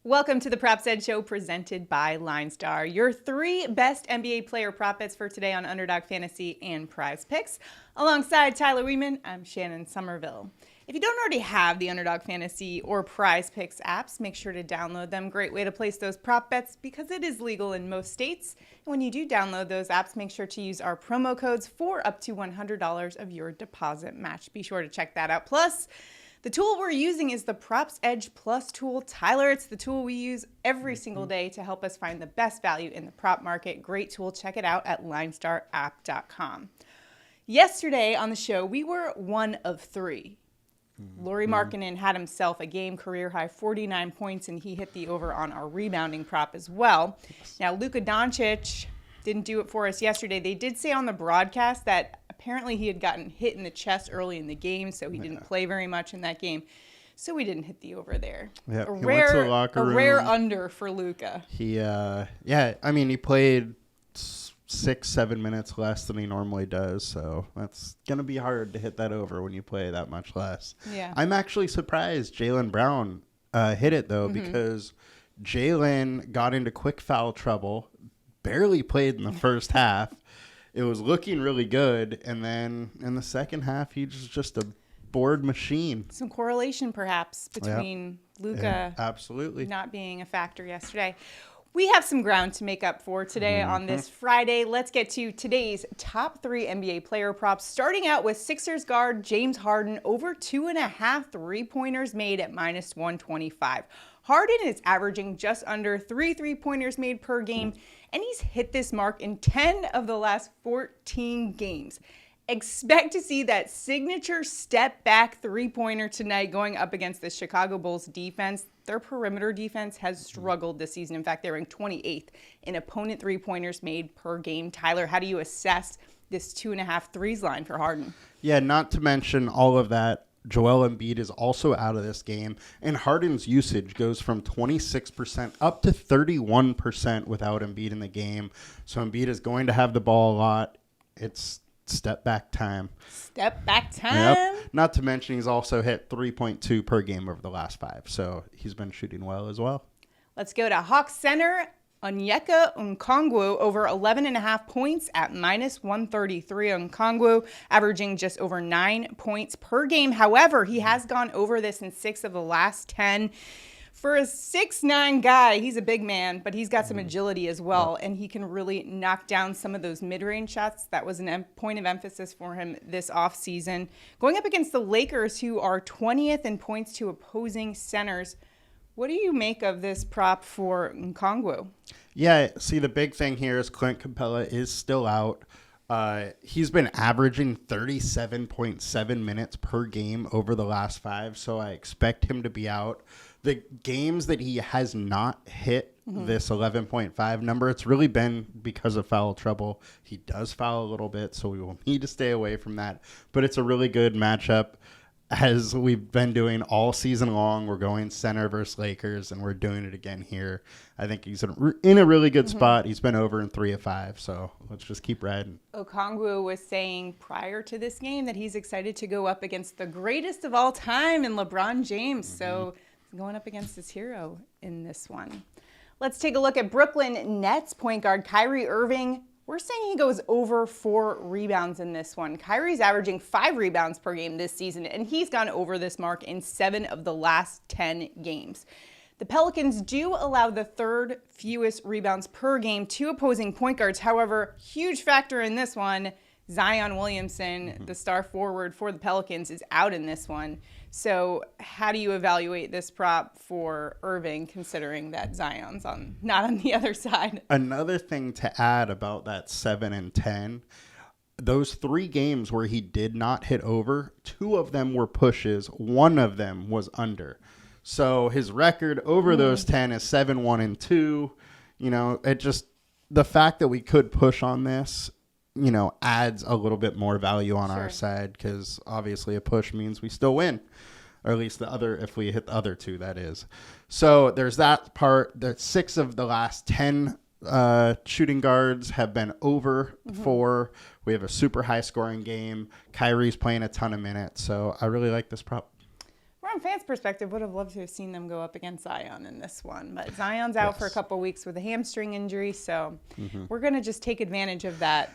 Welcome to the Props Ed Show presented by LineStar. Your three best NBA player prop bets for today on Underdog Fantasy and PrizePicks. Alongside Tyler Wiemann, I'm Shannon Sommerville. If you don't already have the Underdog Fantasy or PrizePicks apps, make sure to download them. Great way to place those prop bets because it is legal in most states. And when you do download those apps, make sure to use our promo codes for up to $100 of your deposit match. Be sure to check that out. Plus, the tool we're using is the Props Edge Plus tool. Tyler, it's the tool we use every single day to help us find the best value in the prop market. Great tool. Check it out at linestarapp.com. Yesterday on the show, we were one of three. Lauri Markkanen had himself a game career high 49 points, and he hit the over on our rebounding prop as well. Now, Luka Doncic didn't do it for us yesterday. They did say on the broadcast that apparently he had gotten hit in the chest early in the game, so he didn't play very much in that game. So we didn't hit the over there. Yep. A He went to the locker room. rare under for Luka. He played 6-7 minutes less than he normally does, so that's going to be hard to hit that over when you play that much less. Yeah. I'm actually surprised Jaylen Brown hit it, though, because Jaylen got into quick foul trouble, barely played in the first half. It was looking really good, and then in the second half, he's just a bored machine. Some correlation, perhaps, between Luka absolutely not being a factor yesterday. We have some ground to make up for today on this Friday. Let's get to today's top three NBA player props, starting out with Sixers guard James Harden over 2.5 3-pointers made at minus 125. Harden is averaging just under 3 3-pointers made per game, and he's hit this mark in 10 of the last 14 games. Expect to see that signature step-back three-pointer tonight going up against the Chicago Bulls defense. Their perimeter defense has struggled this season. In fact, they're ranked 28th in opponent three-pointers made per game. Tyler, how do you assess this 2.5 threes line for Harden? Yeah, not to mention all of that, Joel Embiid is also out of this game, and Harden's usage goes from 26% up to 31% without Embiid in the game. So Embiid is going to have the ball a lot. It's step back time. Step back time. Yep. Not to mention he's also hit 3.2 per game over the last 5. So he's been shooting well as well. Let's go to Hawks center Onyeka Okongwu over 11.5 points at minus 133. Okongwu averaging just over 9 points per game. However, he has gone over this in 6 of the last 10. For a 6'9" guy, he's a big man, but he's got some agility as well, and he can really knock down some of those mid-range shots. That was a point of emphasis for him this offseason. Going up against the Lakers, who are 20th in points to opposing centers, what do you make of this prop for Okongwu? Yeah, see, the big thing here is Clint Capella is still out. He's been averaging 37.7 minutes per game over the last 5, so I expect him to be out. The games that he has not hit this 11.5 number, it's really been because of foul trouble. He does foul a little bit, so we will need to stay away from that. But it's a really good matchup. As we've been doing all season long, we're going center versus Lakers, and we're doing it again here. I think he's in a really good spot. He's been over in 3 of 5, so let's just keep riding. Okongwu was saying prior to this game that he's excited to go up against the greatest of all time in LeBron James. So going up against his hero in this one. Let's take a look at Brooklyn Nets point guard Kyrie Irving. We're saying he goes over 4 rebounds in this one. Kyrie's averaging 5 rebounds per game this season, and he's gone over this mark in 7 of the last 10 games. The Pelicans do allow the third fewest rebounds per game to opposing point guards. However, huge factor in this one, Zion Williamson, the star forward for the Pelicans, is out in this one. So how do you evaluate this prop for Irving, considering that Zion's not on the other side? Another thing to add about that 7 and 10, those 3 games where he did not hit over, 2 of them were pushes, 1 of them was under. So his record over those 10 is 7-1-2. You know, the fact that we could push on this, adds a little bit more value on our side, because obviously a push means we still win, or at least if we hit the other 2, that is. So there's that part. The 6 of the last 10 shooting guards have been over 4. We have a super high scoring game. Kyrie's playing a ton of minutes, so I really like this prop. We're from fans' perspective, would have loved to have seen them go up against Zion in this one. But Zion's out for a couple weeks with a hamstring injury, so we're going to just take advantage of that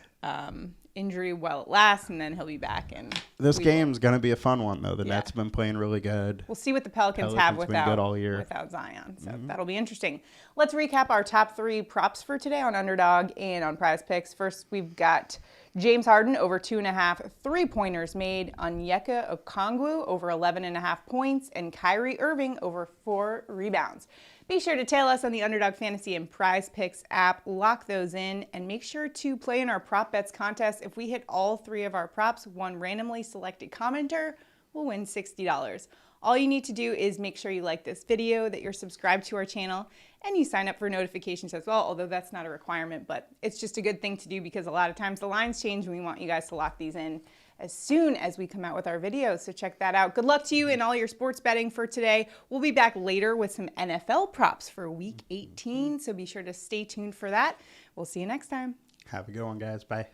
injury while it lasts, and then he'll be back. And this game's going to be a fun one, though. The Nets been playing really good. We'll see what the Pelicans have good all year. without Zion, so that'll be interesting. Let's recap our top 3 props for today on Underdog and on PrizePicks. First, we've got James Harden over 2.5 3-pointers made, Onyeka Okongwu over 11.5 points, and Kyrie Irving over 4 rebounds. Be sure to tail us on the Underdog Fantasy and PrizePicks app. Lock those in and make sure to play in our prop bets contest. If we hit all 3 of our props, one randomly selected commenter will win $60. All you need to do is make sure you like this video, that you're subscribed to our channel, and you sign up for notifications as well, although that's not a requirement, but it's just a good thing to do because a lot of times the lines change and we want you guys to lock these in as soon as we come out with our videos. So check that out. Good luck to you in all your sports betting for today. We'll be back later with some NFL props for Week 18, so be sure to stay tuned for that. We'll see you next time. Have a good one, guys. Bye.